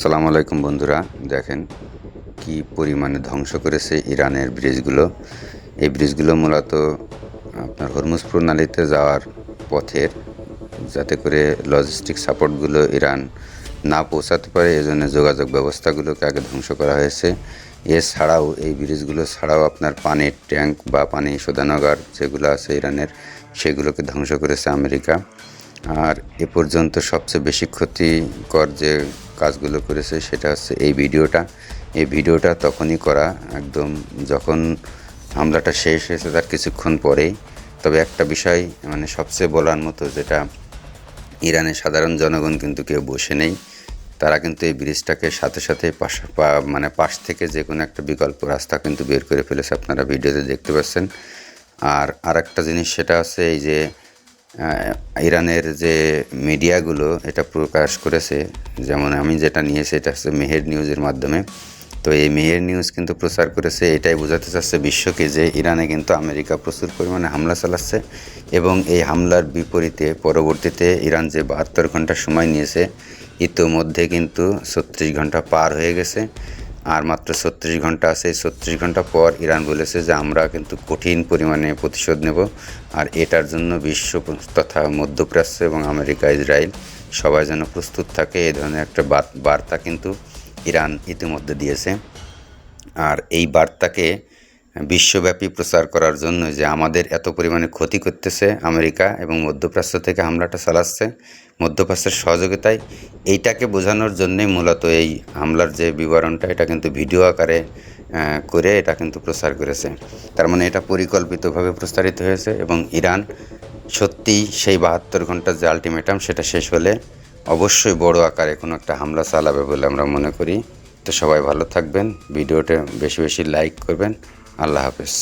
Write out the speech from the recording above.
আসসালামু আলাইকুম বন্ধুরা, দেখেন কি পরিমাণে ধ্বংস করেছে ইরানের ব্রিজগুলো। এই ব্রিজগুলো মূলত আপনার হরমুজ প্রণালীতে যাওয়ার পথের, যাতে করে লজিস্টিক সাপোর্টগুলো ইরান না পৌঁছাতে পারে, এজন্য যোগাযোগ ব্যবস্থাগুলোকে আগে ধ্বংস করা হয়েছে। এছাড়াও এই ব্রিজগুলো ছাড়াও আপনার পানির ট্যাঙ্ক বা পানি শোধনাগার যেগুলো আছে ইরানের, সেগুলোকে ধ্বংস করেছে আমেরিকা। আর এ পর্যন্ত সবচেয়ে বেশি ক্ষতিকর যে কাজগুলো করেছে সেটা হচ্ছে এই ভিডিওটা তখনই করা, একদম যখন হামলাটা শেষ হয়েছে তার কিছুক্ষণ পরেই। তবে একটা বিষয় মানে সবচেয়ে বলার মতো, যেটা ইরানের সাধারণ জনগণ কিন্তু কেউ বসে নেই, তারা কিন্তু এই ব্রিজটাকে সাথে সাথে পাশ থেকে যে কোনো একটা বিকল্প রাস্তা কিন্তু বের করে ফেলেছে, আপনারা ভিডিওতে দেখতে পাচ্ছেন। আর একটা জিনিস সেটা হচ্ছে এই যে ইরানের যে মিডিয়াগুলো এটা প্রকাশ করেছে, যেমন আমি যেটা নিয়েছি এটা হচ্ছে মেহের নিউজের মাধ্যমে। তো এই মেহের নিউজ কিন্তু প্রচার করেছে, এটাই বোঝাতে চাচ্ছে বিশ্বকে যে ইরানে কিন্তু আমেরিকা প্রচুর পরিমাণে হামলা চালাচ্ছে, এবং এই হামলার বিপরীতে পরবর্তীতে ইরান যে 72 ঘন্টা সময় নিয়েছে, ইতোমধ্যে কিন্তু 36 ঘন্টা পার হয়ে গেছে, আর মাত্র 36 ঘন্টা আছে। এই 36 ঘন্টা পর ইরান বলেছে যে আমরা কিন্তু কঠিন পরিমাণে প্রতিশোধ নেব, আর এটার জন্য বিশ্ব তথা মধ্যপ্রাচ্য এবং আমেরিকা, ইসরায়েল সবাই যেন প্রস্তুত থাকে, এই ধরনের একটা বার্তা কিন্তু ইরান ইতিমধ্যে দিয়েছে। আর এই বার্তাকে বিশ্বব্যাপী প্রচার করার জন্য যে আমাদের এত পরিমাণে ক্ষতি করতেছে আমেরিকা এবং মধ্যপ্রাচ্য থেকে হামলাটা চালাচ্ছে মধ্যপ্রাচ্যের সহযোগিতায়, এইটাকে বোঝানোর জন্যই মূলত এই হামলার যে বিবরণটা এটা কিন্তু ভিডিও আকারে করে এটা কিন্তু প্রচার করেছে। তার মানে এটা পরিকল্পিতভাবে প্রচারিত হয়েছে, এবং ইরান সত্যিই সেই 72 ঘন্টার যে আলটিমেটাম সেটা শেষ হলে অবশ্যই বড় আকারে কোনো একটা হামলা চালাবে বলে আমরা মনে করি। তো সবাই ভালো থাকবেন, ভিডিওটা বেশি বেশি লাইক করবেন। আল্লাহ হাফেজ।